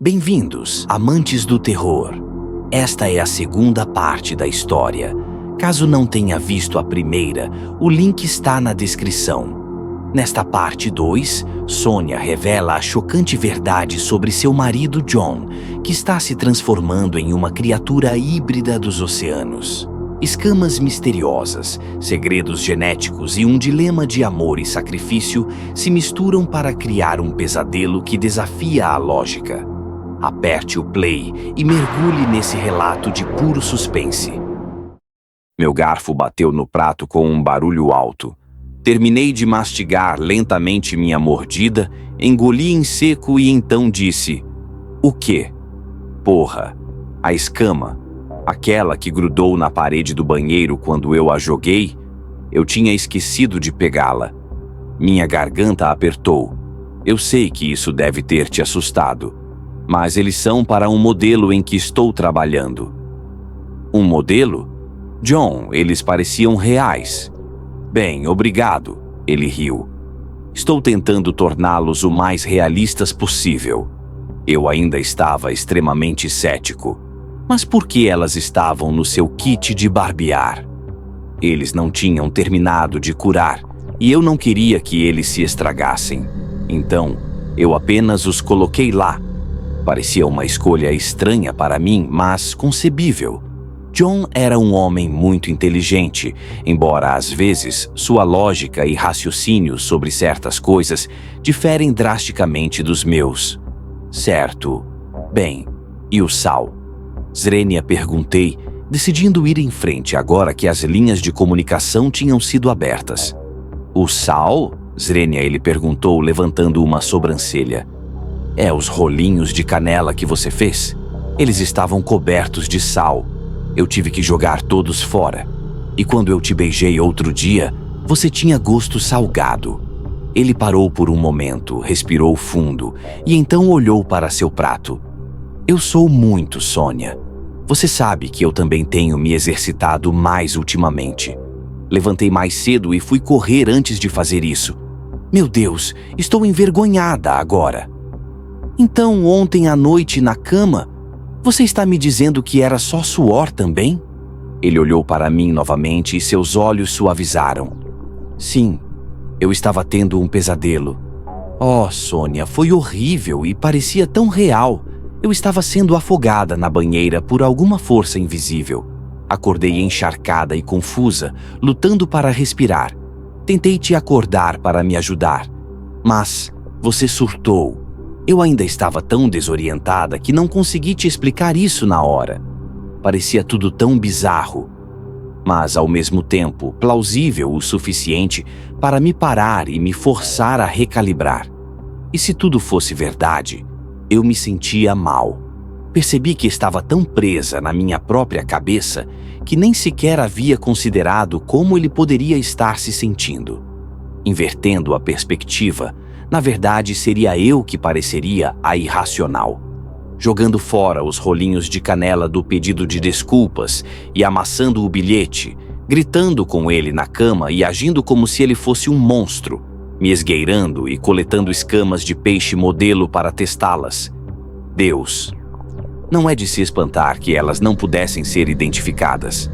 Bem-vindos, amantes do terror. Esta é a segunda parte da história. Caso não tenha visto a primeira, o link está na descrição. Nesta parte 2, Sonia revela a chocante verdade sobre seu marido John, que está se transformando em uma criatura híbrida dos oceanos. Escamas misteriosas, segredos genéticos e um dilema de amor e sacrifício se misturam para criar um pesadelo que desafia a lógica. Aperte o play e mergulhe nesse relato de puro suspense. Meu garfo bateu no prato com um barulho alto. Terminei de mastigar lentamente minha mordida, engoli em seco e então disse: "O quê?" "Porra, a escama. Aquela que grudou na parede do banheiro quando eu a joguei, eu tinha esquecido de pegá-la." Minha garganta apertou. Eu sei que isso deve ter te assustado, mas eles são para um modelo em que estou trabalhando. Um modelo? John, eles pareciam reais. Bem, obrigado, ele riu. Estou tentando torná-los o mais realistas possível. Eu ainda estava extremamente cético. Mas por que elas estavam no seu kit de barbear? Eles não tinham terminado de curar, e eu não queria que eles se estragassem. Então, eu apenas os coloquei lá. Parecia uma escolha estranha para mim, mas concebível. John era um homem muito inteligente, embora às vezes sua lógica e raciocínio sobre certas coisas diferem drasticamente dos meus. Certo. Bem, e o Sal? Zrenia perguntei, decidindo ir em frente agora que as linhas de comunicação tinham sido abertas. O Sal? Zrenia ele perguntou, levantando uma sobrancelha. É os rolinhos de canela que você fez? Eles estavam cobertos de sal. Eu tive que jogar todos fora. E quando eu te beijei outro dia, você tinha gosto salgado. Ele parou por um momento, respirou fundo e então olhou para seu prato. Eu sou muito Sonia. Você sabe que eu também tenho me exercitado mais ultimamente. Levantei mais cedo e fui correr antes de fazer isso. Meu Deus, estou envergonhada agora. Então, ontem à noite na cama, você está me dizendo que era só suor também? Ele olhou para mim novamente e seus olhos suavizaram. Sim, eu estava tendo um pesadelo. Oh, Sonia, foi horrível e parecia tão real. Eu estava sendo afogada na banheira por alguma força invisível. Acordei encharcada e confusa, lutando para respirar. Tentei te acordar para me ajudar, mas você surtou. Eu ainda estava tão desorientada que não consegui te explicar isso na hora. Parecia tudo tão bizarro, mas ao mesmo tempo plausível o suficiente para me parar e me forçar a recalibrar. E se tudo fosse verdade, eu me sentia mal. Percebi que estava tão presa na minha própria cabeça que nem sequer havia considerado como ele poderia estar se sentindo. Invertendo a perspectiva, na verdade, seria eu que pareceria a irracional. Jogando fora os rolinhos de canela do pedido de desculpas e amassando o bilhete, gritando com ele na cama e agindo como se ele fosse um monstro, me esgueirando e coletando escamas de peixe modelo para testá-las. Deus! Não é de se espantar que elas não pudessem ser identificadas.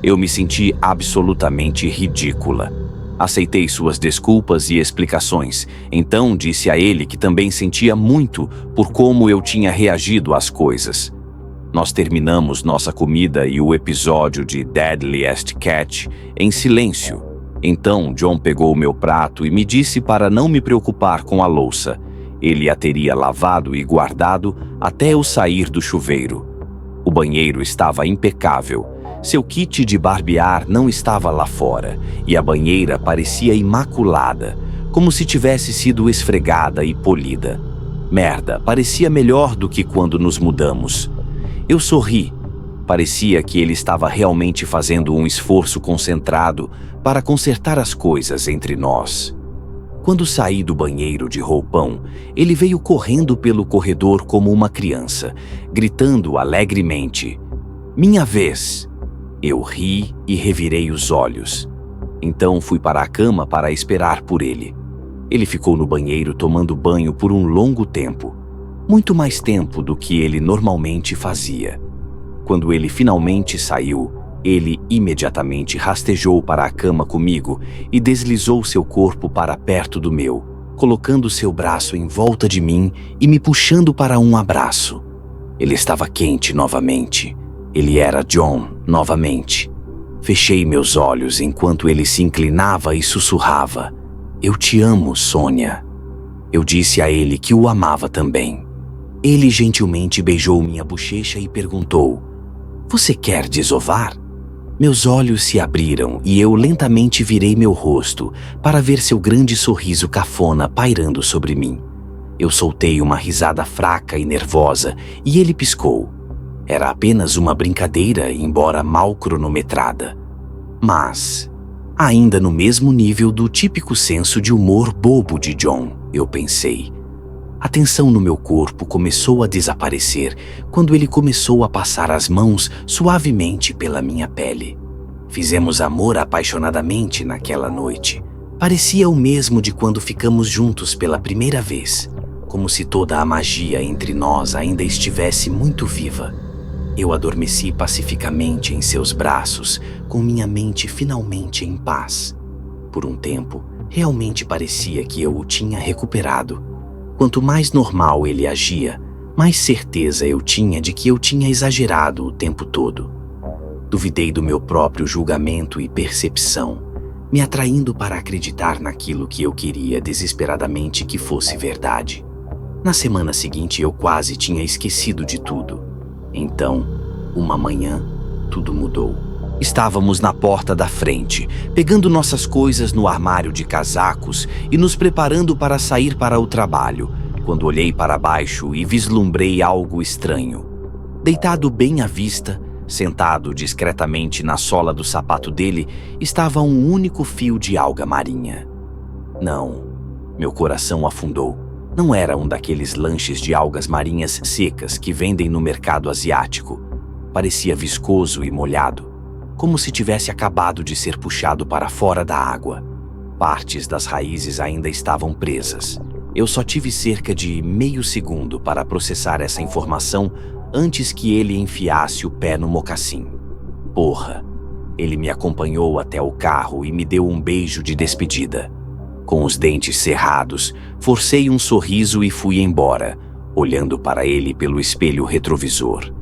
Eu me senti absolutamente ridícula. Aceitei suas desculpas e explicações, então disse a ele que também sentia muito por como eu tinha reagido às coisas. Nós terminamos nossa comida e o episódio de Deadliest Catch em silêncio. Então John pegou o meu prato e me disse para não me preocupar com a louça. Ele a teria lavado e guardado até eu sair do chuveiro. O banheiro estava impecável. Seu kit de barbear não estava lá fora, e a banheira parecia imaculada, como se tivesse sido esfregada e polida. Merda, parecia melhor do que quando nos mudamos. Eu sorri. Parecia que ele estava realmente fazendo um esforço concentrado para consertar as coisas entre nós. Quando saí do banheiro de roupão, ele veio correndo pelo corredor como uma criança, gritando alegremente: "Minha vez!" Eu ri e revirei os olhos. Então fui para a cama para esperar por ele. Ele ficou no banheiro tomando banho por um longo tempo. muito mais tempo do que ele normalmente fazia. Quando ele finalmente saiu, ele imediatamente rastejou para a cama comigo e deslizou seu corpo para perto do meu, colocando seu braço em volta de mim e me puxando para um abraço. Ele estava quente novamente. Ele era John novamente. Fechei meus olhos enquanto ele se inclinava e sussurrava: "Eu te amo, Sônia." Eu disse a ele que o amava também. Ele gentilmente beijou minha bochecha e perguntou: "Você quer desovar?" Meus olhos se abriram e eu lentamente virei meu rosto para ver seu grande sorriso cafona pairando sobre mim. Eu soltei uma risada fraca e nervosa e ele piscou. Era apenas uma brincadeira, embora mal cronometrada. Mas, ainda no mesmo nível do típico senso de humor bobo de John, eu pensei. A tensão no meu corpo começou a desaparecer quando ele começou a passar as mãos suavemente pela minha pele. Fizemos amor apaixonadamente naquela noite. Parecia o mesmo de quando ficamos juntos pela primeira vez, como se toda a magia entre nós ainda estivesse muito viva. Eu adormeci pacificamente em seus braços, com minha mente finalmente em paz. Por um tempo, realmente parecia que eu o tinha recuperado. Quanto mais normal ele agia, mais certeza eu tinha de que eu tinha exagerado o tempo todo. Duvidei do meu próprio julgamento e percepção, me atraindo para acreditar naquilo que eu queria desesperadamente que fosse verdade. Na semana seguinte eu quase tinha esquecido de tudo. Então, uma manhã, tudo mudou. Estávamos na porta da frente, pegando nossas coisas no armário de casacos e nos preparando para sair para o trabalho, quando olhei para baixo e vislumbrei algo estranho. Deitado bem à vista, sentado discretamente na sola do sapato dele, estava um único fio de alga marinha. Não, meu coração afundou. Não era um daqueles lanches de algas marinhas secas que vendem no mercado asiático. Parecia viscoso e molhado, como se tivesse acabado de ser puxado para fora da água. Partes das raízes ainda estavam presas. Eu só tive cerca de meio segundo para processar essa informação antes que ele enfiasse o pé no mocassim. Porra! Ele me acompanhou até o carro e me deu um beijo de despedida. Com os dentes cerrados, forcei um sorriso e fui embora, olhando para ele pelo espelho retrovisor.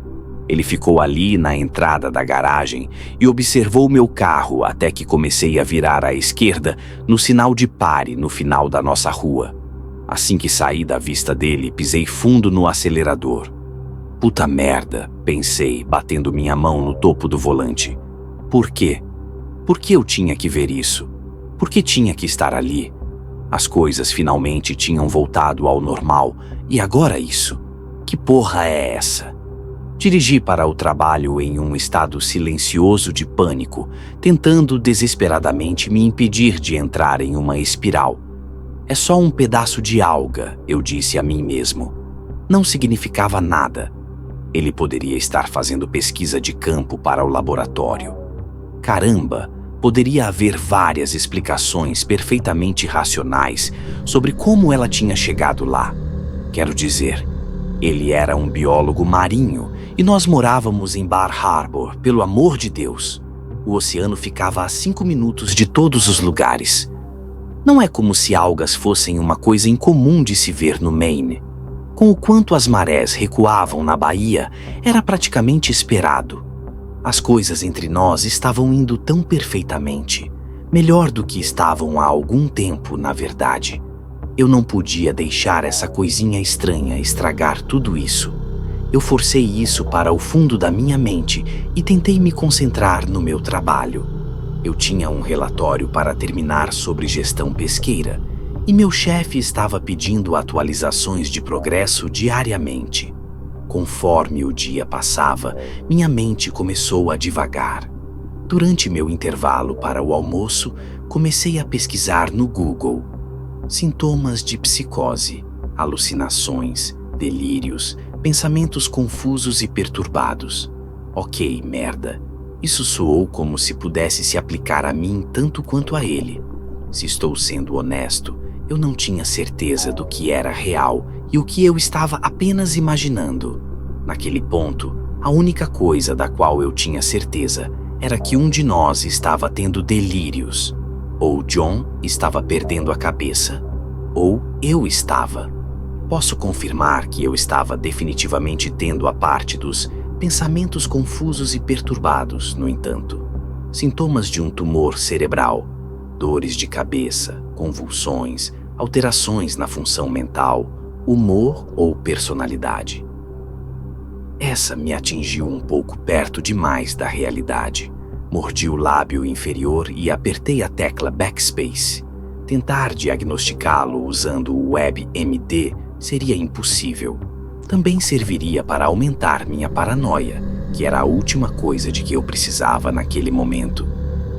Ele ficou ali na entrada da garagem e observou meu carro até que comecei a virar à esquerda no sinal de pare no final da nossa rua. Assim que saí da vista dele, pisei fundo no acelerador. Puta merda, pensei, batendo minha mão no topo do volante. Por quê? Por que eu tinha que ver isso? Por que tinha que estar ali? As coisas finalmente tinham voltado ao normal e agora isso? Que porra é essa? Dirigi para o trabalho em um estado silencioso de pânico, tentando desesperadamente me impedir de entrar em uma espiral. É só um pedaço de alga, eu disse a mim mesmo. Não significava nada. Ele poderia estar fazendo pesquisa de campo para o laboratório. Caramba, poderia haver várias explicações perfeitamente racionais sobre como ela tinha chegado lá. Quero dizer, ele era um biólogo marinho e nós morávamos em Bar Harbor, pelo amor de Deus. O oceano ficava a 5 minutos de todos os lugares. Não é como se algas fossem uma coisa incomum de se ver no Maine. Com o quanto as marés recuavam na baía, era praticamente esperado. As coisas entre nós estavam indo tão perfeitamente, melhor do que estavam há algum tempo, na verdade. Eu não podia deixar essa coisinha estranha estragar tudo isso. Eu forcei isso para o fundo da minha mente e tentei me concentrar no meu trabalho. Eu tinha um relatório para terminar sobre gestão pesqueira e meu chefe estava pedindo atualizações de progresso diariamente. Conforme o dia passava, minha mente começou a divagar. Durante meu intervalo para o almoço, comecei a pesquisar no Google. Sintomas de psicose, alucinações, delírios, pensamentos confusos e perturbados. Ok, merda. Isso soou como se pudesse se aplicar a mim tanto quanto a ele. Se estou sendo honesto, eu não tinha certeza do que era real e o que eu estava apenas imaginando. Naquele ponto, a única coisa da qual eu tinha certeza era que um de nós estava tendo delírios. Ou John estava perdendo a cabeça, ou eu estava. Posso confirmar que eu estava definitivamente tendo a parte dos pensamentos confusos e perturbados, no entanto. Sintomas de um tumor cerebral, dores de cabeça, convulsões, alterações na função mental, humor ou personalidade. Essa me atingiu um pouco perto demais da realidade. Mordi o lábio inferior e apertei a tecla Backspace. Tentar diagnosticá-lo usando o WebMD seria impossível. Também serviria para aumentar minha paranoia, que era a última coisa de que eu precisava naquele momento.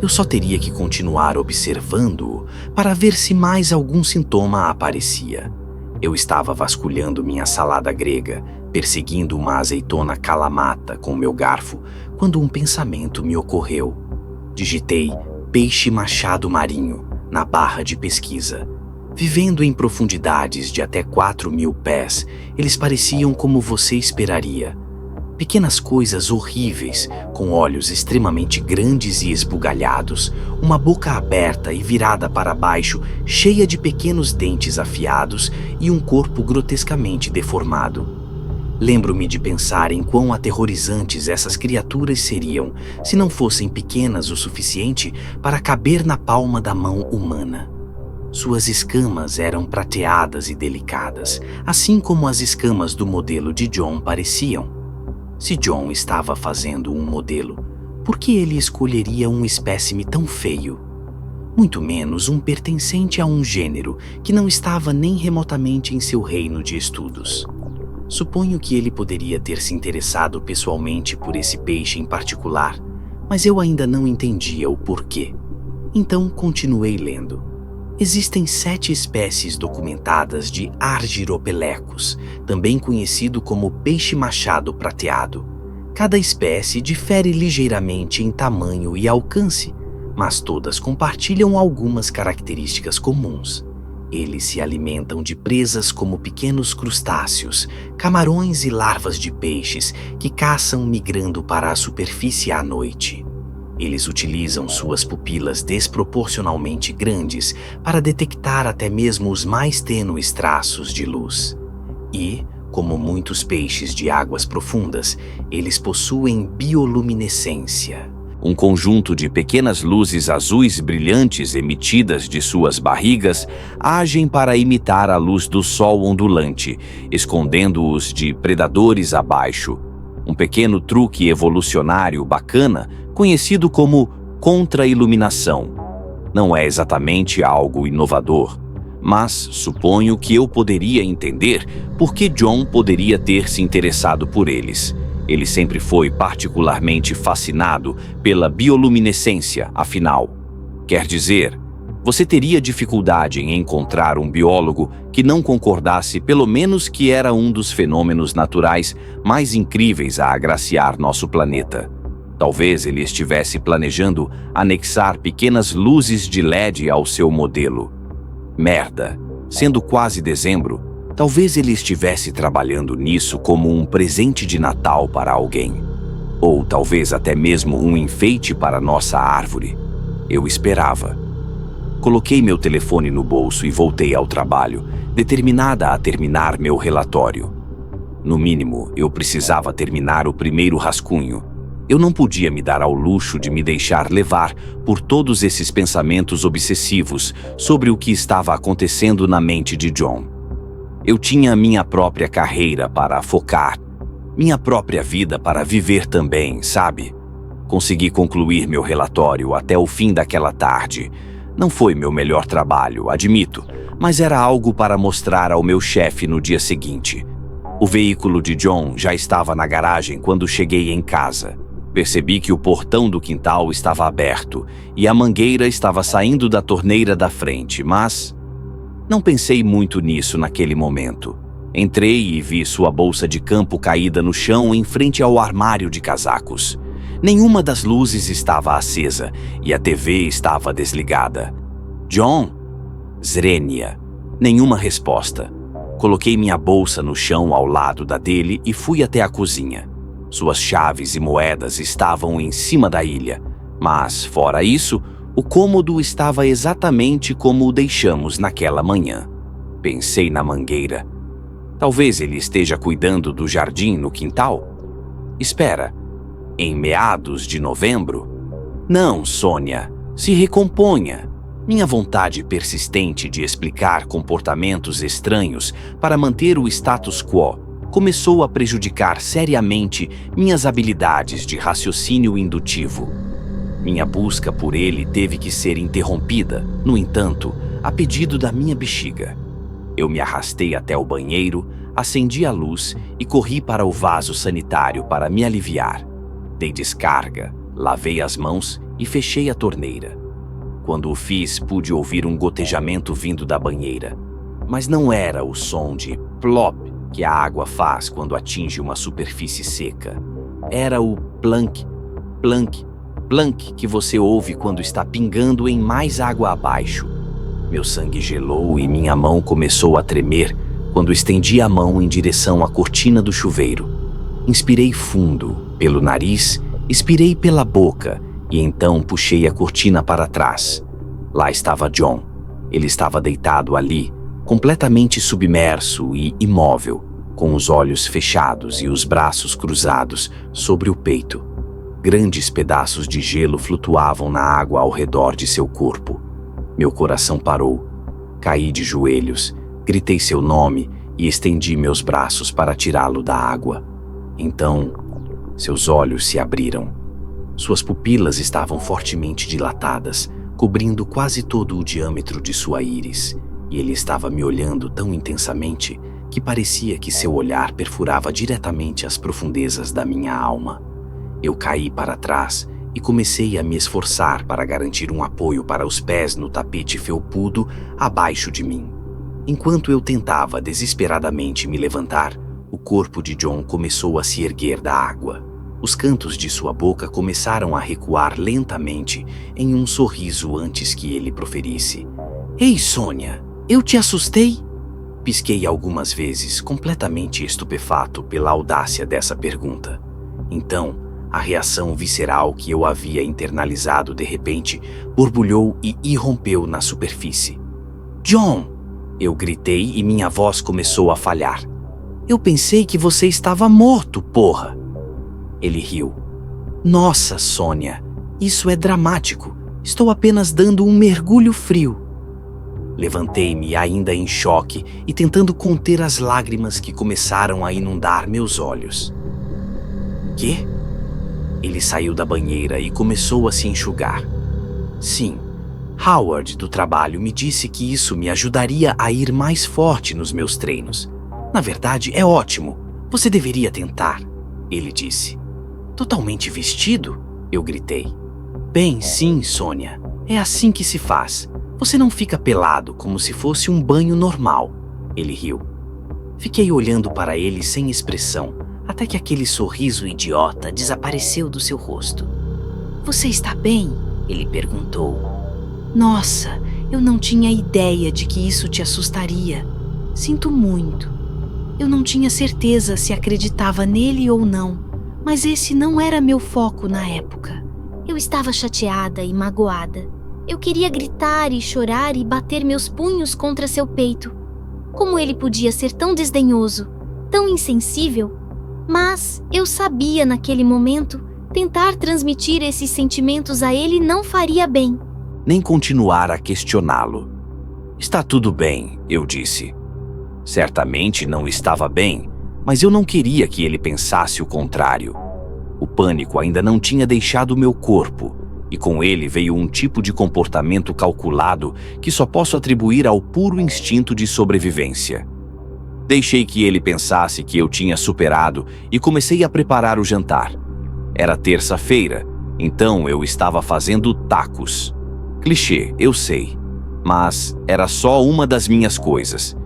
Eu só teria que continuar observando-o para ver se mais algum sintoma aparecia. Eu estava vasculhando minha salada grega, perseguindo uma azeitona calamata com meu garfo, quando um pensamento me ocorreu. Digitei peixe machado marinho na barra de pesquisa. Vivendo em profundidades de até 4.000 pés, eles pareciam como você esperaria. Pequenas coisas horríveis, com olhos extremamente grandes e esbugalhados, uma boca aberta e virada para baixo, cheia de pequenos dentes afiados e um corpo grotescamente deformado. Lembro-me de pensar em quão aterrorizantes essas criaturas seriam se não fossem pequenas o suficiente para caber na palma da mão humana. Suas escamas eram prateadas e delicadas, assim como as escamas do modelo de John pareciam. Se John estava fazendo um modelo, por que ele escolheria um espécime tão feio? Muito menos um pertencente a um gênero que não estava nem remotamente em seu reino de estudos. Suponho que ele poderia ter se interessado pessoalmente por esse peixe em particular, mas eu ainda não entendia o porquê. Então continuei lendo. Existem 7 espécies documentadas de Argyropelecus, também conhecido como peixe-machado prateado. Cada espécie difere ligeiramente em tamanho e alcance, mas todas compartilham algumas características comuns. Eles se alimentam de presas como pequenos crustáceos, camarões e larvas de peixes que caçam migrando para a superfície à noite. Eles utilizam suas pupilas desproporcionalmente grandes para detectar até mesmo os mais tênues traços de luz. E, como muitos peixes de águas profundas, eles possuem bioluminescência. Um conjunto de pequenas luzes azuis brilhantes emitidas de suas barrigas agem para imitar a luz do sol ondulante, escondendo-os de predadores abaixo. Um pequeno truque evolucionário bacana, conhecido como contra-iluminação. Não é exatamente algo inovador, mas suponho que eu poderia entender por que John poderia ter se interessado por eles. Ele sempre foi particularmente fascinado pela bioluminescência, afinal. Quer dizer, você teria dificuldade em encontrar um biólogo que não concordasse pelo menos que era um dos fenômenos naturais mais incríveis a agraciar nosso planeta. Talvez ele estivesse planejando anexar pequenas luzes de LED ao seu modelo. Merda, sendo quase dezembro, talvez ele estivesse trabalhando nisso como um presente de Natal para alguém. Ou talvez até mesmo um enfeite para nossa árvore. Eu esperava. Coloquei meu telefone no bolso e voltei ao trabalho, determinada a terminar meu relatório. No mínimo, eu precisava terminar o primeiro rascunho. Eu não podia me dar ao luxo de me deixar levar por todos esses pensamentos obsessivos sobre o que estava acontecendo na mente de John. Eu tinha minha própria carreira para focar, minha própria vida para viver também, sabe? Consegui concluir meu relatório até o fim daquela tarde. Não foi meu melhor trabalho, admito, mas era algo para mostrar ao meu chefe no dia seguinte. O veículo de John já estava na garagem quando cheguei em casa. Percebi que o portão do quintal estava aberto e a mangueira estava saindo da torneira da frente, mas não pensei muito nisso naquele momento. Entrei e vi sua bolsa de campo caída no chão em frente ao armário de casacos. Nenhuma das luzes estava acesa e a TV estava desligada. John? Zrenia. Nenhuma resposta. Coloquei minha bolsa no chão ao lado da dele e fui até a cozinha. Suas chaves e moedas estavam em cima da ilha, mas, fora isso, o cômodo estava exatamente como o deixamos naquela manhã. Pensei na mangueira. Talvez ele esteja cuidando do jardim no quintal? Espera, em meados de novembro? Não, Sônia, se recomponha. Minha vontade persistente de explicar comportamentos estranhos para manter o status quo começou a prejudicar seriamente minhas habilidades de raciocínio indutivo. Minha busca por ele teve que ser interrompida, no entanto, a pedido da minha bexiga. Eu me arrastei até o banheiro, acendi a luz e corri para o vaso sanitário para me aliviar. Dei descarga, lavei as mãos e fechei a torneira. Quando o fiz, pude ouvir um gotejamento vindo da banheira. Mas não era o som de plop que a água faz quando atinge uma superfície seca. Era o plunk, plunk, plunk que você ouve quando está pingando em mais água abaixo. Meu sangue gelou e minha mão começou a tremer quando estendi a mão em direção à cortina do chuveiro. Inspirei fundo pelo nariz, expirei pela boca e então puxei a cortina para trás. Lá estava John. Ele estava deitado ali, completamente submerso e imóvel, com os olhos fechados e os braços cruzados sobre o peito. Grandes pedaços de gelo flutuavam na água ao redor de seu corpo. Meu coração parou. Caí de joelhos, gritei seu nome e estendi meus braços para tirá-lo da água. Então, seus olhos se abriram. Suas pupilas estavam fortemente dilatadas, cobrindo quase todo o diâmetro de sua íris, e ele estava me olhando tão intensamente que parecia que seu olhar perfurava diretamente as profundezas da minha alma. Eu caí para trás e comecei a me esforçar para garantir um apoio para os pés no tapete felpudo abaixo de mim. Enquanto eu tentava desesperadamente me levantar, o corpo de John começou a se erguer da água. Os cantos de sua boca começaram a recuar lentamente em um sorriso antes que ele proferisse. Ei, Sônia, eu te assustei? Pisquei algumas vezes, completamente estupefato pela audácia dessa pergunta. Então, a reação visceral que eu havia internalizado de repente borbulhou e irrompeu na superfície. John! Eu gritei e minha voz começou a falhar. Eu pensei que você estava morto, porra! Ele riu. Nossa, Sônia, isso é dramático. Estou apenas dando um mergulho frio. Levantei-me ainda em choque e tentando conter as lágrimas que começaram a inundar meus olhos. Quê? Ele saiu da banheira e começou a se enxugar. Sim, Howard do trabalho me disse que isso me ajudaria a ir mais forte nos meus treinos. Na verdade, é ótimo. Você deveria tentar, ele disse. Totalmente vestido? Eu gritei. Bem, sim, Sônia. É assim que se faz. Você não fica pelado como se fosse um banho normal. Ele riu. Fiquei olhando para ele sem expressão, até que aquele sorriso idiota desapareceu do seu rosto. Você está bem? Ele perguntou. Nossa, eu não tinha ideia de que isso te assustaria. Sinto muito. Eu não tinha certeza se acreditava nele ou não. Mas esse não era meu foco na época. Eu estava chateada e magoada. Eu queria gritar e chorar e bater meus punhos contra seu peito. Como ele podia ser tão desdenhoso, tão insensível? Mas eu sabia naquele momento, tentar transmitir esses sentimentos a ele não faria bem. Nem continuar a questioná-lo. Está tudo bem, eu disse. Certamente não estava bem, mas eu não queria que ele pensasse o contrário. O pânico ainda não tinha deixado meu corpo, e com ele veio um tipo de comportamento calculado que só posso atribuir ao puro instinto de sobrevivência. Deixei que ele pensasse que eu tinha superado e comecei a preparar o jantar. Era terça-feira, então eu estava fazendo tacos. Clichê, eu sei, mas era só uma das minhas coisas.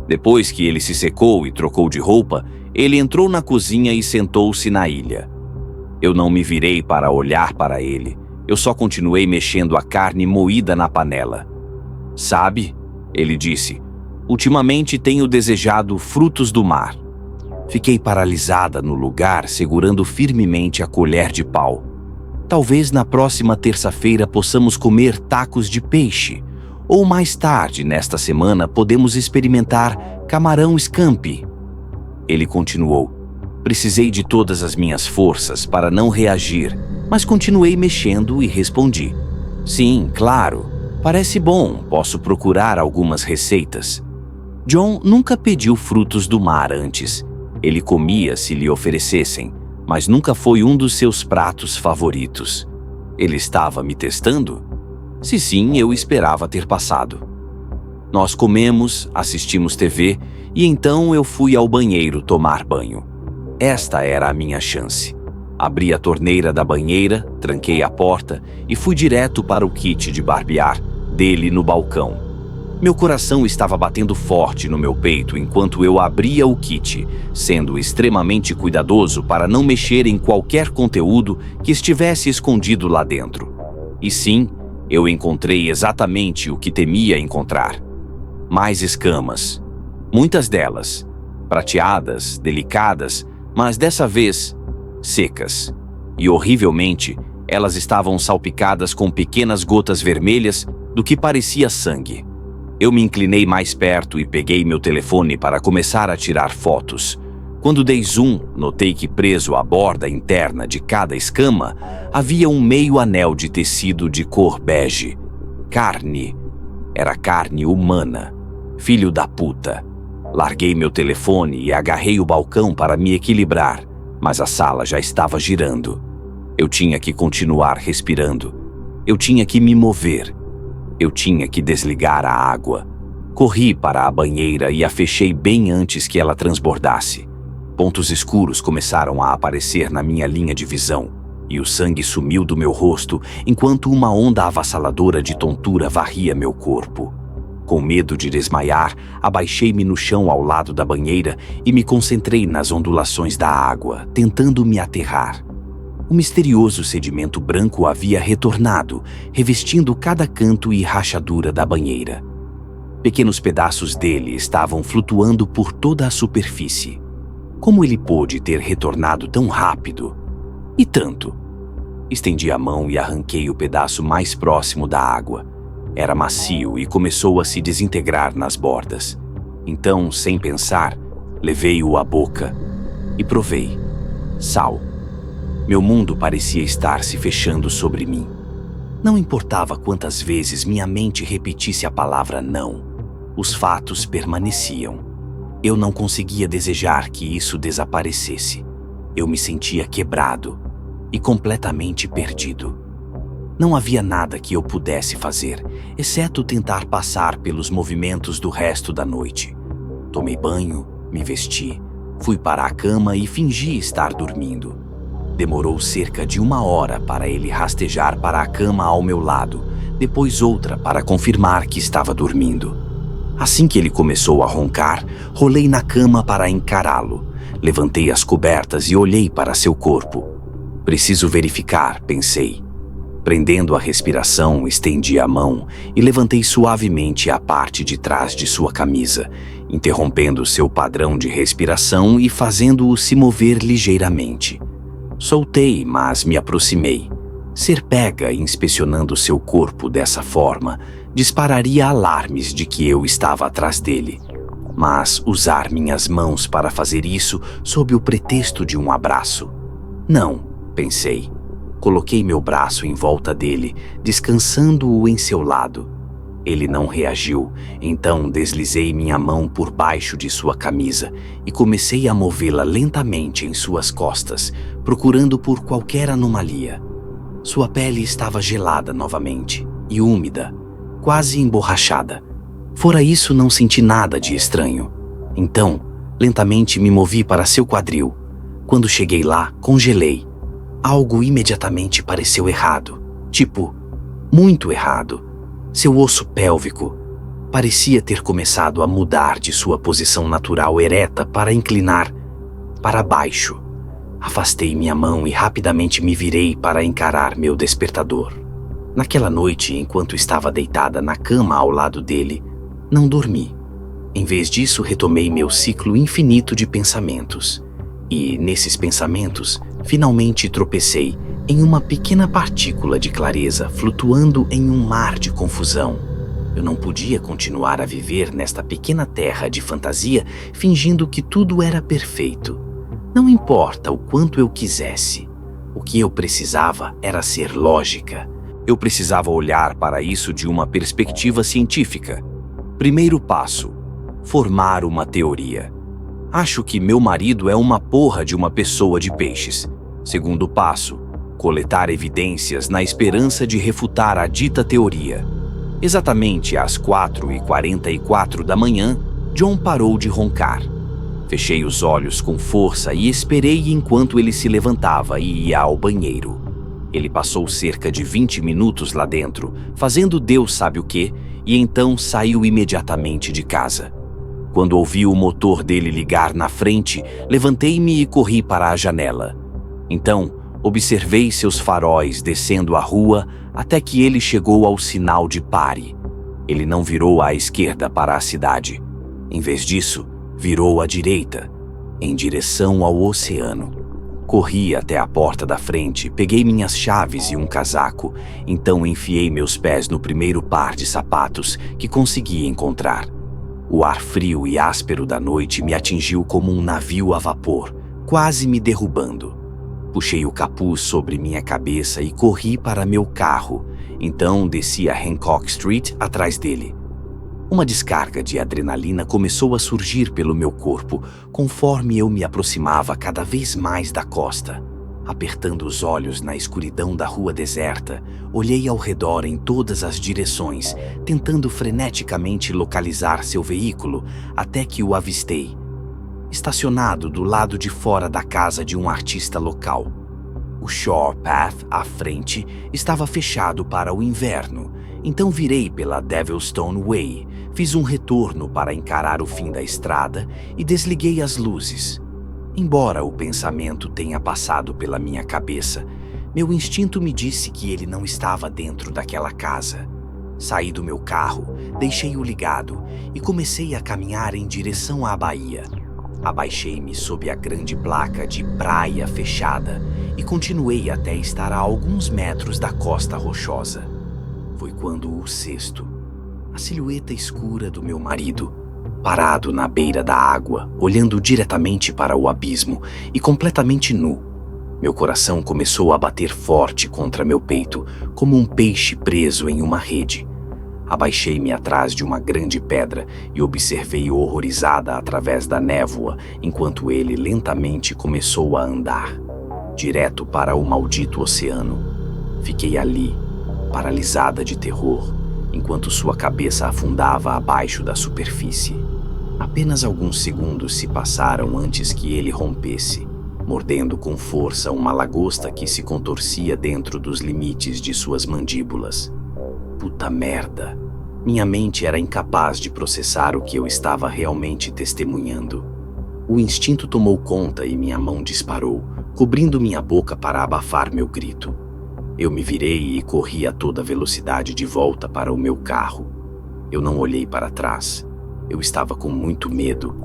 Depois que ele se secou e trocou de roupa, ele entrou na cozinha e sentou-se na ilha. Eu não me virei para olhar para ele, eu só continuei mexendo a carne moída na panela. Sabe, ele disse, Ultimamente tenho desejado frutos do mar. Fiquei paralisada no lugar, segurando firmemente a colher de pau. Talvez na próxima terça-feira possamos comer tacos de peixe. Ou mais tarde, nesta semana, podemos experimentar camarão scampi. Ele continuou. Precisei de todas as minhas forças para não reagir, mas continuei mexendo e respondi. Sim, claro. Parece bom, posso procurar algumas receitas. John nunca pediu frutos do mar antes. Ele comia se lhe oferecessem, mas nunca foi um dos seus pratos favoritos. Ele estava me testando? Se sim, eu esperava ter passado. Nós comemos, assistimos TV e então eu fui ao banheiro tomar banho. Esta era a minha chance. Abri a torneira da banheira, tranquei a porta e fui direto para o kit de barbear dele no balcão. Meu coração estava batendo forte no meu peito enquanto eu abria o kit, sendo extremamente cuidadoso para não mexer em qualquer conteúdo que estivesse escondido lá dentro. E sim, eu encontrei exatamente o que temia encontrar. Mais escamas. Muitas delas, prateadas, delicadas, mas dessa vez, secas. E horrivelmente, elas estavam salpicadas com pequenas gotas vermelhas do que parecia sangue. Eu me inclinei mais perto e peguei meu telefone para começar a tirar fotos. Quando dei zoom, notei que preso à borda interna de cada escama havia um meio anel de tecido de cor bege. Carne. Era carne humana. Filho da puta. Larguei meu telefone e agarrei o balcão para me equilibrar, mas a sala já estava girando. Eu tinha que continuar respirando. Eu tinha que me mover. Eu tinha que desligar a água. Corri para a banheira e a fechei bem antes que ela transbordasse. Pontos escuros começaram a aparecer na minha linha de visão, e o sangue sumiu do meu rosto enquanto uma onda avassaladora de tontura varria meu corpo. Com medo de desmaiar, abaixei-me no chão ao lado da banheira e me concentrei nas ondulações da água, tentando me aterrar. O misterioso sedimento branco havia retornado, revestindo cada canto e rachadura da banheira. Pequenos pedaços dele estavam flutuando por toda a superfície. Como ele pôde ter retornado tão rápido? E tanto? Estendi a mão e arranquei o pedaço mais próximo da água. Era macio e começou a se desintegrar nas bordas. Então, sem pensar, levei-o à boca e provei. Sal. Meu mundo parecia estar se fechando sobre mim. Não importava quantas vezes minha mente repetisse a palavra não, os fatos permaneciam. Eu não conseguia desejar que isso desaparecesse. Eu me sentia quebrado e completamente perdido. Não havia nada que eu pudesse fazer, exceto tentar passar pelos movimentos do resto da noite. Tomei banho, me vesti, fui para a cama e fingi estar dormindo. Demorou cerca de 1 hora para ele rastejar para a cama ao meu lado, depois outra para confirmar que estava dormindo. Assim que ele começou a roncar, rolei na cama para encará-lo. Levantei as cobertas e olhei para seu corpo. Preciso verificar, pensei. Prendendo a respiração, estendi a mão e levantei suavemente a parte de trás de sua camisa, interrompendo seu padrão de respiração e fazendo-o se mover ligeiramente. Soltei, mas me aproximei. Ser pega inspecionando seu corpo dessa forma dispararia alarmes de que eu estava atrás dele. Mas usar minhas mãos para fazer isso sob o pretexto de um abraço? Não, pensei. Coloquei meu braço em volta dele, descansando-o em seu lado. Ele não reagiu, então deslizei minha mão por baixo de sua camisa e comecei a movê-la lentamente em suas costas, procurando por qualquer anomalia. Sua pele estava gelada novamente e úmida, quase emborrachada. Fora isso, não senti nada de estranho. Então, lentamente me movi para seu quadril. Quando cheguei lá, congelei. Algo imediatamente pareceu errado. Tipo, muito errado. Seu osso pélvico parecia ter começado a mudar de sua posição natural ereta para inclinar para baixo. Afastei minha mão e rapidamente me virei para encarar meu despertador. Naquela noite, enquanto estava deitada na cama ao lado dele, não dormi. Em vez disso, retomei meu ciclo infinito de pensamentos. E, nesses pensamentos, finalmente tropecei em uma pequena partícula de clareza flutuando em um mar de confusão. Eu não podia continuar a viver nesta pequena terra de fantasia fingindo que tudo era perfeito. Não importa o quanto eu quisesse. O que eu precisava era ser lógica. Eu precisava olhar para isso de uma perspectiva científica. Primeiro passo: formar uma teoria. Acho que meu marido é uma porra de uma pessoa de peixes. Segundo passo: coletar evidências na esperança de refutar a dita teoria. Exatamente às 4h44 da manhã, John parou de roncar. Fechei os olhos com força e esperei enquanto ele se levantava e ia ao banheiro. Ele passou cerca de 20 minutos lá dentro, fazendo Deus sabe o quê, e então saiu imediatamente de casa. Quando ouvi o motor dele ligar na frente, levantei-me e corri para a janela. Então, observei seus faróis descendo a rua até que ele chegou ao sinal de pare. Ele não virou à esquerda para a cidade. Em vez disso, virou à direita, em direção ao oceano. Corri até a porta da frente, peguei minhas chaves e um casaco, então enfiei meus pés no primeiro par de sapatos que consegui encontrar. O ar frio e áspero da noite me atingiu como um navio a vapor, quase me derrubando. Puxei o capuz sobre minha cabeça e corri para meu carro, então desci a Hancock Street atrás dele. Uma descarga de adrenalina começou a surgir pelo meu corpo conforme eu me aproximava cada vez mais da costa. Apertando os olhos na escuridão da rua deserta, olhei ao redor em todas as direções, tentando freneticamente localizar seu veículo até que o avistei, estacionado do lado de fora da casa de um artista local. O Shore Path à frente estava fechado para o inverno, então virei pela Devilstone Way, fiz um retorno para encarar o fim da estrada e desliguei as luzes. Embora o pensamento tenha passado pela minha cabeça, meu instinto me disse que ele não estava dentro daquela casa. Saí do meu carro, deixei-o ligado e comecei a caminhar em direção à baía. Abaixei-me sob a grande placa de praia fechada e continuei até estar a alguns metros da costa rochosa. Foi quando o sexto, a silhueta escura do meu marido, parado na beira da água, olhando diretamente para o abismo e completamente nu. Meu coração começou a bater forte contra meu peito, como um peixe preso em uma rede. Abaixei-me atrás de uma grande pedra e observei horrorizada através da névoa, enquanto ele lentamente começou a andar, direto para o maldito oceano. Fiquei ali, paralisada de terror, enquanto sua cabeça afundava abaixo da superfície. Apenas alguns segundos se passaram antes que ele rompesse, mordendo com força uma lagosta que se contorcia dentro dos limites de suas mandíbulas. Puta merda! Minha mente era incapaz de processar o que eu estava realmente testemunhando. O instinto tomou conta e minha mão disparou, cobrindo minha boca para abafar meu grito. Eu me virei e corri a toda velocidade de volta para o meu carro. Eu não olhei para trás. Eu estava com muito medo.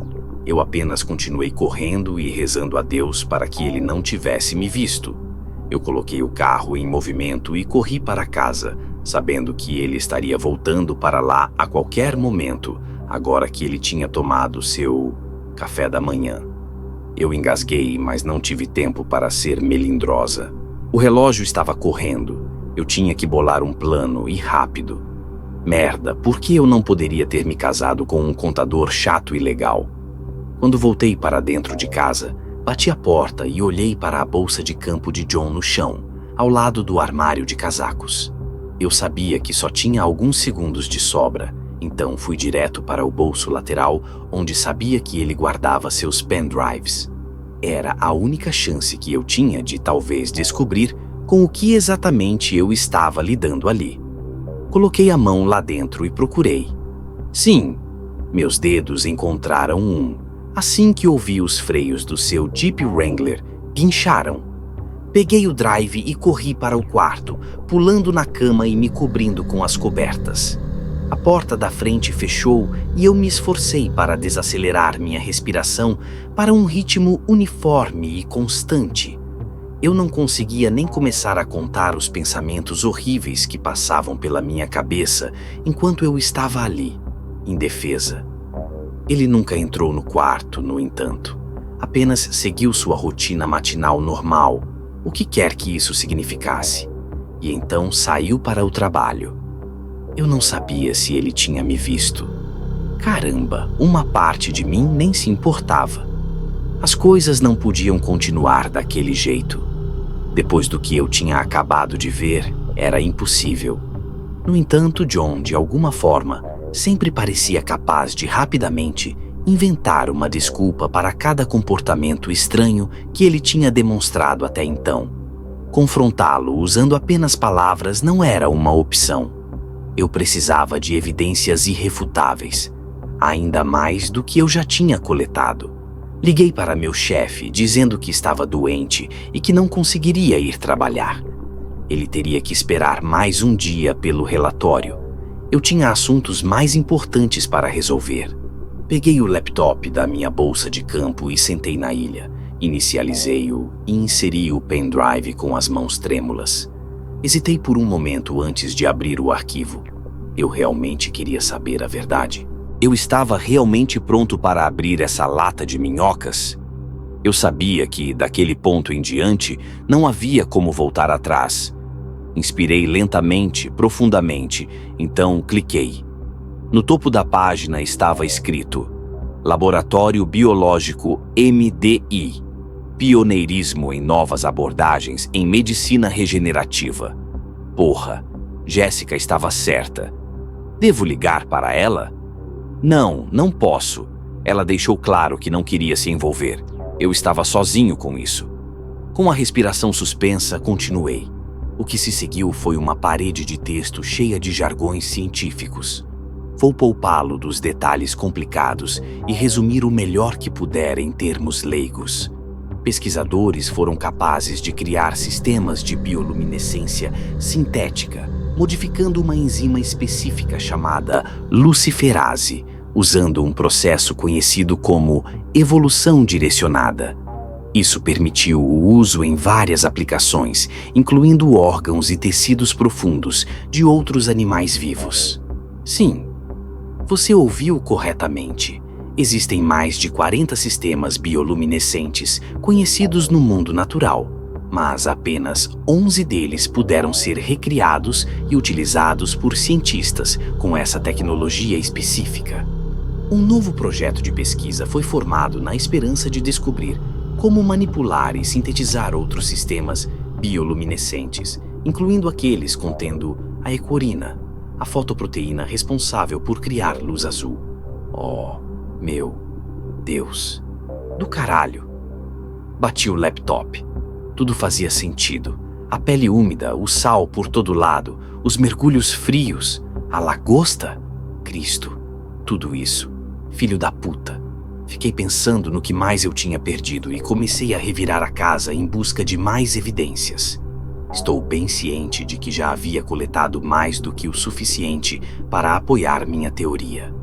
Eu apenas continuei correndo e rezando a Deus para que ele não tivesse me visto. Eu coloquei o carro em movimento e corri para casa, sabendo que ele estaria voltando para lá a qualquer momento, agora que ele tinha tomado seu café da manhã. Eu engasguei, mas não tive tempo para ser melindrosa. O relógio estava correndo. Eu tinha que bolar um plano e rápido. Merda, por que eu não poderia ter me casado com um contador chato e legal? Quando voltei para dentro de casa, bati a porta e olhei para a bolsa de campo de John no chão, ao lado do armário de casacos. Eu sabia que só tinha alguns segundos de sobra, então fui direto para o bolso lateral, onde sabia que ele guardava seus pendrives. Era a única chance que eu tinha de talvez descobrir com o que exatamente eu estava lidando ali. Coloquei a mão lá dentro e procurei. Sim, meus dedos encontraram um, assim que ouvi os freios do seu Jeep Wrangler guincharam. Peguei o drive e corri para o quarto, pulando na cama e me cobrindo com as cobertas. A porta da frente fechou e eu me esforcei para desacelerar minha respiração para um ritmo uniforme e constante. Eu não conseguia nem começar a contar os pensamentos horríveis que passavam pela minha cabeça enquanto eu estava ali, indefesa. Ele nunca entrou no quarto, no entanto. Apenas seguiu sua rotina matinal normal, o que quer que isso significasse, e então saiu para o trabalho. Eu não sabia se ele tinha me visto. Caramba, uma parte de mim nem se importava. As coisas não podiam continuar daquele jeito. Depois do que eu tinha acabado de ver, era impossível. No entanto, John, de alguma forma, sempre parecia capaz de rapidamente inventar uma desculpa para cada comportamento estranho que ele tinha demonstrado até então. Confrontá-lo usando apenas palavras não era uma opção. Eu precisava de evidências irrefutáveis, ainda mais do que eu já tinha coletado. Liguei para meu chefe dizendo que estava doente e que não conseguiria ir trabalhar. Ele teria que esperar mais um dia pelo relatório. Eu tinha assuntos mais importantes para resolver. Peguei o laptop da minha bolsa de campo e sentei na ilha. Inicializei-o e inseri o pendrive com as mãos trêmulas. Hesitei por um momento antes de abrir o arquivo. Eu realmente queria saber a verdade. Eu estava realmente pronto para abrir essa lata de minhocas? Eu sabia que, daquele ponto em diante, não havia como voltar atrás. Inspirei lentamente, profundamente, então cliquei. No topo da página estava escrito: Laboratório Biológico MDI. Pioneirismo em novas abordagens em medicina regenerativa. Porra, Jéssica estava certa. Devo ligar para ela? Não, não posso. Ela deixou claro que não queria se envolver. Eu estava sozinho com isso. Com a respiração suspensa, continuei. O que se seguiu foi uma parede de texto cheia de jargões científicos. Vou poupá-lo dos detalhes complicados e resumir o melhor que puder em termos leigos. Pesquisadores foram capazes de criar sistemas de bioluminescência sintética, modificando uma enzima específica chamada luciferase, usando um processo conhecido como evolução direcionada. Isso permitiu o uso em várias aplicações, incluindo órgãos e tecidos profundos de outros animais vivos. Sim, você ouviu corretamente. Existem mais de 40 sistemas bioluminescentes conhecidos no mundo natural, mas apenas 11 deles puderam ser recriados e utilizados por cientistas com essa tecnologia específica. Um novo projeto de pesquisa foi formado na esperança de descobrir como manipular e sintetizar outros sistemas bioluminescentes, incluindo aqueles contendo a equorina, a fotoproteína responsável por criar luz azul. Oh, meu Deus, do caralho. Bati o laptop. Tudo fazia sentido. A pele úmida, o sal por todo lado, os mergulhos frios, a lagosta. Cristo, tudo isso. Filho da puta. Fiquei pensando no que mais eu tinha perdido e comecei a revirar a casa em busca de mais evidências. Estou bem ciente de que já havia coletado mais do que o suficiente para apoiar minha teoria.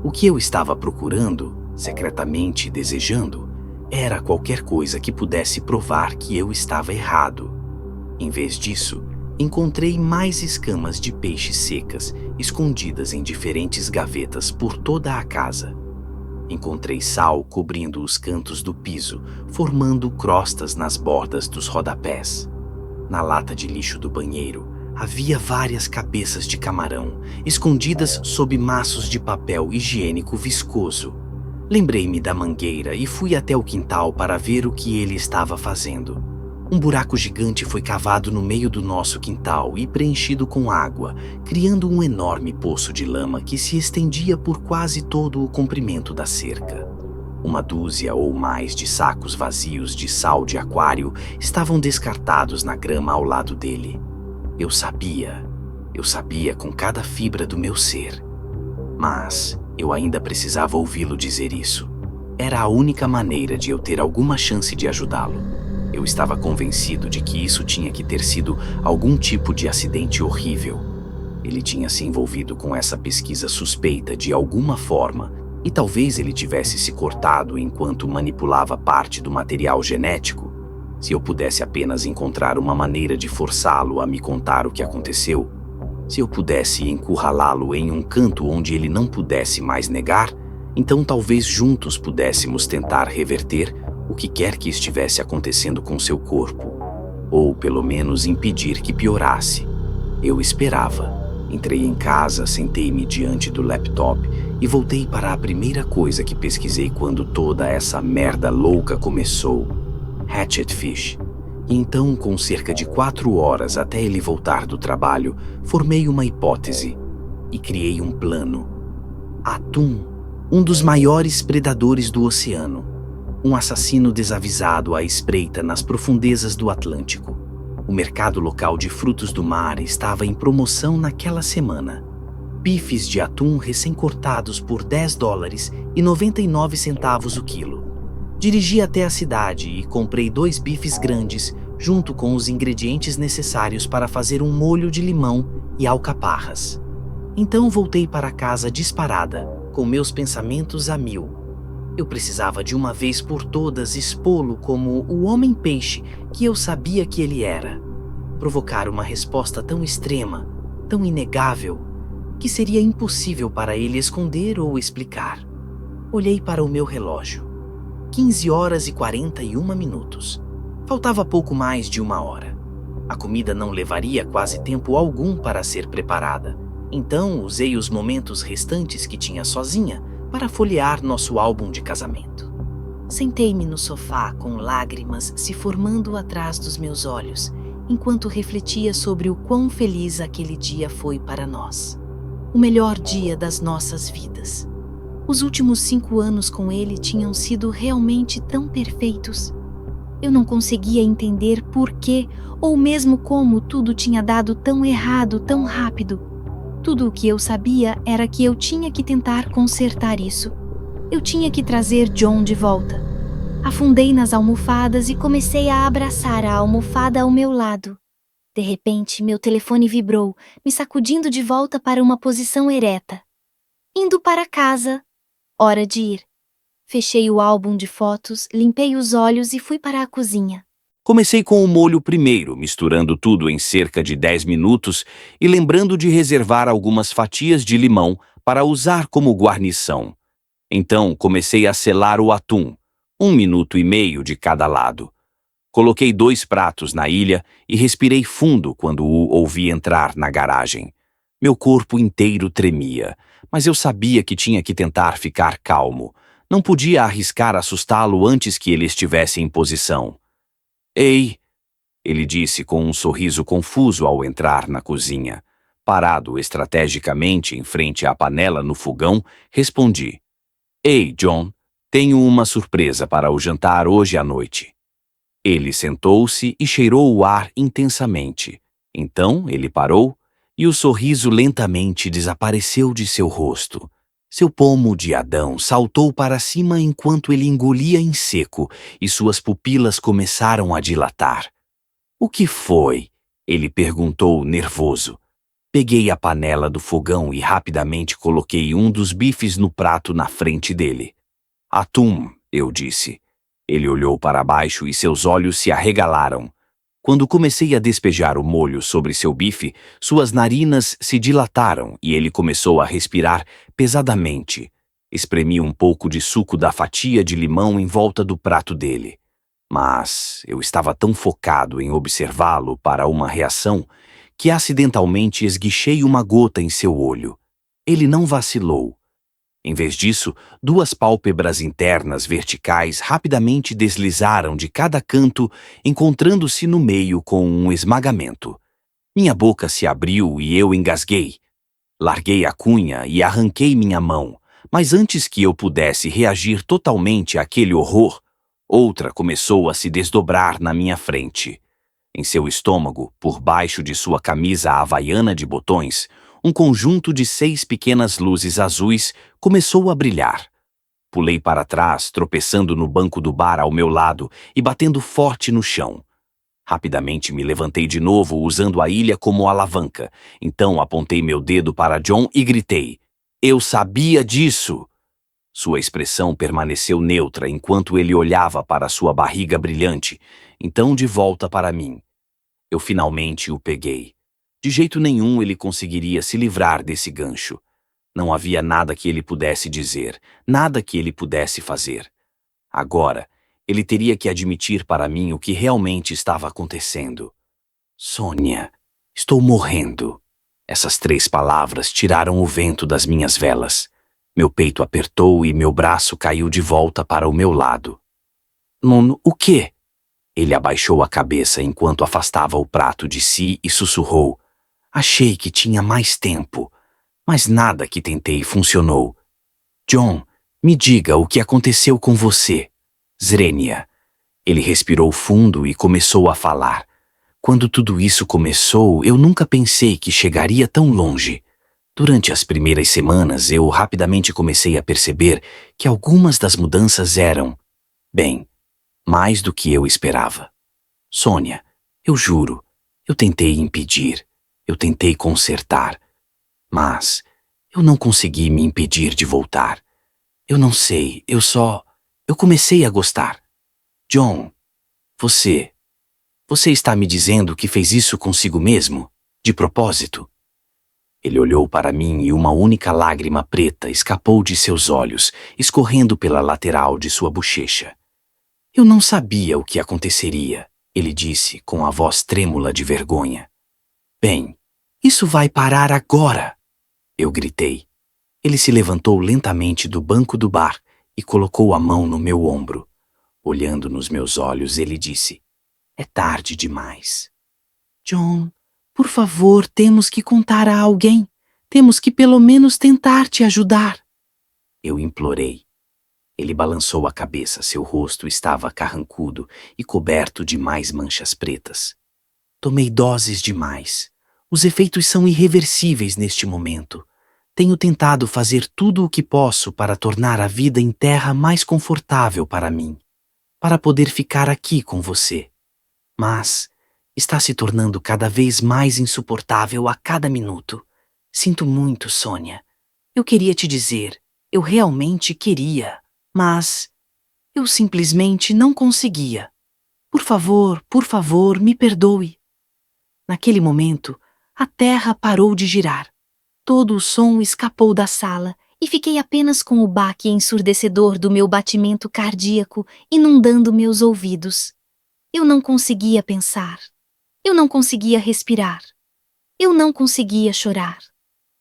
O que eu estava procurando, secretamente desejando, era qualquer coisa que pudesse provar que eu estava errado. Em vez disso, encontrei mais escamas de peixe secas escondidas em diferentes gavetas por toda a casa. Encontrei sal cobrindo os cantos do piso, formando crostas nas bordas dos rodapés. Na lata de lixo do banheiro, havia várias cabeças de camarão, escondidas sob maços de papel higiênico viscoso. Lembrei-me da mangueira e fui até o quintal para ver o que ele estava fazendo. Um buraco gigante foi cavado no meio do nosso quintal e preenchido com água, criando um enorme poço de lama que se estendia por quase todo o comprimento da cerca. Uma dúzia ou mais de sacos vazios de sal de aquário estavam descartados na grama ao lado dele. Eu sabia com cada fibra do meu ser. Mas eu ainda precisava ouvi-lo dizer isso. Era a única maneira de eu ter alguma chance de ajudá-lo. Eu estava convencido de que isso tinha que ter sido algum tipo de acidente horrível. Ele tinha se envolvido com essa pesquisa suspeita de alguma forma, e talvez ele tivesse se cortado enquanto manipulava parte do material genético. Se eu pudesse apenas encontrar uma maneira de forçá-lo a me contar o que aconteceu, se eu pudesse encurralá-lo em um canto onde ele não pudesse mais negar, então talvez juntos pudéssemos tentar reverter o que quer que estivesse acontecendo com seu corpo, ou pelo menos impedir que piorasse. Eu esperava. Entrei em casa, sentei-me diante do laptop e voltei para a primeira coisa que pesquisei quando toda essa merda louca começou: Hatchetfish. E então, com cerca de 4 horas até ele voltar do trabalho, formei uma hipótese e criei um plano. Atum, um dos maiores predadores do oceano, um assassino desavisado à espreita nas profundezas do Atlântico. O mercado local de frutos do mar estava em promoção naquela semana. Bifes de atum recém-cortados por $10,99 o quilo. Dirigi até a cidade e comprei 2 bifes grandes, junto com os ingredientes necessários para fazer um molho de limão e alcaparras. Então voltei para casa disparada, com meus pensamentos a mil. Eu precisava de uma vez por todas expô-lo como o homem-peixe que eu sabia que ele era. Provocar uma resposta tão extrema, tão inegável, que seria impossível para ele esconder ou explicar. Olhei para o meu relógio. 15 horas e 41 minutos. Faltava pouco mais de 1 hora. A comida não levaria quase tempo algum para ser preparada. Então usei os momentos restantes que tinha sozinha para folhear nosso álbum de casamento. Sentei-me no sofá com lágrimas se formando atrás dos meus olhos, enquanto refletia sobre o quão feliz aquele dia foi para nós. O melhor dia das nossas vidas. Os últimos 5 anos com ele tinham sido realmente tão perfeitos. Eu não conseguia entender por que, ou mesmo como tudo tinha dado tão errado tão rápido. Tudo o que eu sabia era que eu tinha que tentar consertar isso. Eu tinha que trazer John de volta. Afundei nas almofadas e comecei a abraçar a almofada ao meu lado. De repente, meu telefone vibrou, me sacudindo de volta para uma posição ereta. Indo para casa. Hora de ir. Fechei o álbum de fotos, limpei os olhos e fui para a cozinha. Comecei com o molho primeiro, misturando tudo em cerca de 10 minutos e lembrando de reservar algumas fatias de limão para usar como guarnição. Então comecei a selar o atum, 1 minuto e meio de cada lado. Coloquei 2 pratos na ilha e respirei fundo quando o ouvi entrar na garagem. Meu corpo inteiro tremia, mas eu sabia que tinha que tentar ficar calmo. Não podia arriscar assustá-lo antes que ele estivesse em posição. Ei, ele disse com um sorriso confuso ao entrar na cozinha. Parado estrategicamente em frente à panela no fogão, respondi: Ei, John, tenho uma surpresa para o jantar hoje à noite. Ele sentou-se e cheirou o ar intensamente. Então ele parou e o sorriso lentamente desapareceu de seu rosto. Seu pomo de Adão saltou para cima enquanto ele engolia em seco e suas pupilas começaram a dilatar. O que foi? Ele perguntou, nervoso. Peguei a panela do fogão e rapidamente coloquei um dos bifes no prato na frente dele. Atum, eu disse. Ele olhou para baixo e seus olhos se arregalaram. Quando comecei a despejar o molho sobre seu bife, suas narinas se dilataram e ele começou a respirar pesadamente. Espremi um pouco de suco da fatia de limão em volta do prato dele. Mas eu estava tão focado em observá-lo para uma reação que acidentalmente esguichei uma gota em seu olho. Ele não vacilou. Em vez disso, 2 pálpebras internas verticais rapidamente deslizaram de cada canto, encontrando-se no meio com um esmagamento. Minha boca se abriu e eu engasguei. Larguei a cunha e arranquei minha mão, mas antes que eu pudesse reagir totalmente àquele horror, outra começou a se desdobrar na minha frente. Em seu estômago, por baixo de sua camisa havaiana de botões, um conjunto de 6 pequenas luzes azuis começou a brilhar. Pulei para trás, tropeçando no banco do bar ao meu lado e batendo forte no chão. Rapidamente me levantei de novo usando a ilha como alavanca. Então apontei meu dedo para John e gritei: "Eu sabia disso!" Sua expressão permaneceu neutra enquanto ele olhava para sua barriga brilhante, então de volta para mim. Eu finalmente o peguei. De jeito nenhum ele conseguiria se livrar desse gancho. Não havia nada que ele pudesse dizer, nada que ele pudesse fazer. Agora, ele teria que admitir para mim o que realmente estava acontecendo. Sônia, estou morrendo. Essas 3 palavras tiraram o vento das minhas velas. Meu peito apertou e meu braço caiu de volta para o meu lado. Nono, o quê? Ele abaixou a cabeça enquanto afastava o prato de si e sussurrou: "Achei que tinha mais tempo, mas nada que tentei funcionou. John, me diga o que aconteceu com você." Zrenia. Ele respirou fundo e começou a falar. Quando tudo isso começou, eu nunca pensei que chegaria tão longe. Durante as primeiras semanas, eu rapidamente comecei a perceber que algumas das mudanças eram, bem, mais do que eu esperava. Sônia, eu juro, eu tentei impedir, eu tentei consertar, mas eu não consegui me impedir de voltar. Eu não sei, eu comecei a gostar. John, você está me dizendo que fez isso consigo mesmo, de propósito? Ele olhou para mim e uma única lágrima preta escapou de seus olhos, escorrendo pela lateral de sua bochecha. Eu não sabia o que aconteceria, ele disse com a voz trêmula de vergonha. Bem, isso vai parar agora! Eu gritei. Ele se levantou lentamente do banco do bar e colocou a mão no meu ombro. Olhando nos meus olhos, ele disse: "É tarde demais." John, por favor, temos que contar a alguém. Temos que pelo menos tentar te ajudar. Eu implorei. Ele balançou a cabeça, seu rosto estava carrancudo e coberto de mais manchas pretas. Tomei doses demais. Os efeitos são irreversíveis neste momento. Tenho tentado fazer tudo o que posso para tornar a vida em terra mais confortável para mim, para poder ficar aqui com você. Mas está se tornando cada vez mais insuportável a cada minuto. Sinto muito, Sônia. Eu queria te dizer, eu realmente queria, mas eu simplesmente não conseguia. Por favor, me perdoe. Naquele momento, a terra parou de girar. Todo o som escapou da sala e fiquei apenas com o baque ensurdecedor do meu batimento cardíaco inundando meus ouvidos. Eu não conseguia pensar. Eu não conseguia respirar. Eu não conseguia chorar.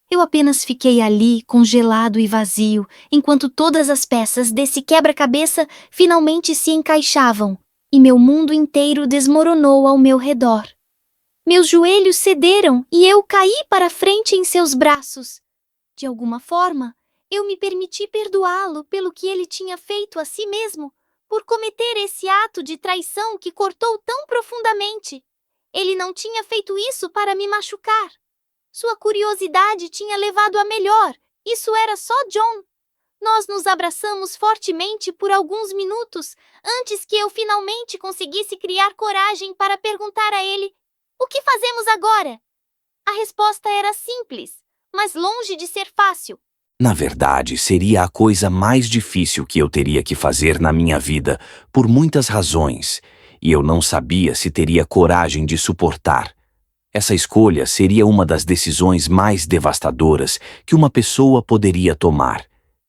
Eu apenas fiquei ali, congelado e vazio, enquanto todas as peças desse quebra-cabeça finalmente se encaixavam e meu mundo inteiro desmoronou ao meu redor. Meus joelhos cederam e eu caí para frente em seus braços. De alguma forma, eu me permiti perdoá-lo pelo que ele tinha feito a si mesmo, por cometer esse ato de traição que cortou tão profundamente. Ele não tinha feito isso para me machucar. Sua curiosidade tinha levado a melhor. Isso era só John. Nós nos abraçamos fortemente por alguns minutos, antes que eu finalmente conseguisse criar coragem para perguntar a ele: "O que fazemos agora?" A resposta era simples, mas longe de ser fácil. Na verdade, seria a coisa mais difícil que eu teria que fazer na minha vida, por muitas razões, e eu não sabia se teria coragem de suportar. Essa escolha seria uma das decisões mais devastadoras que uma pessoa poderia tomar.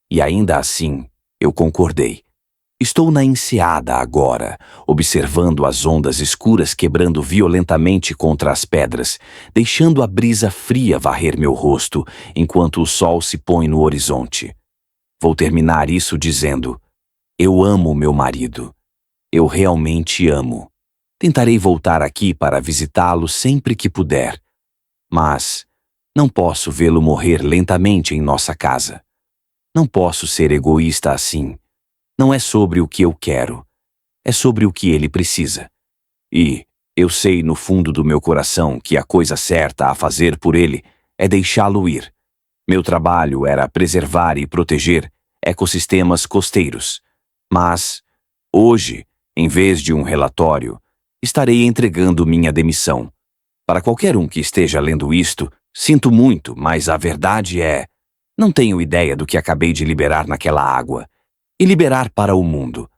E ainda assim, eu concordei. Estou na enseada agora, observando as ondas escuras quebrando violentamente contra as pedras, deixando a brisa fria varrer meu rosto enquanto o sol se põe no horizonte. Vou terminar isso dizendo: eu amo meu marido. Eu realmente amo. Tentarei voltar aqui para visitá-lo sempre que puder. Mas não posso vê-lo morrer lentamente em nossa casa. Não posso ser egoísta assim. Não é sobre o que eu quero. É sobre o que ele precisa. E eu sei no fundo do meu coração que a coisa certa a fazer por ele é deixá-lo ir. Meu trabalho era preservar e proteger ecossistemas costeiros. Mas, hoje, em vez de um relatório, estarei entregando minha demissão. Para qualquer um que esteja lendo isto, sinto muito, mas a verdade é: não tenho ideia do que acabei de liberar naquela água. E liberar para o mundo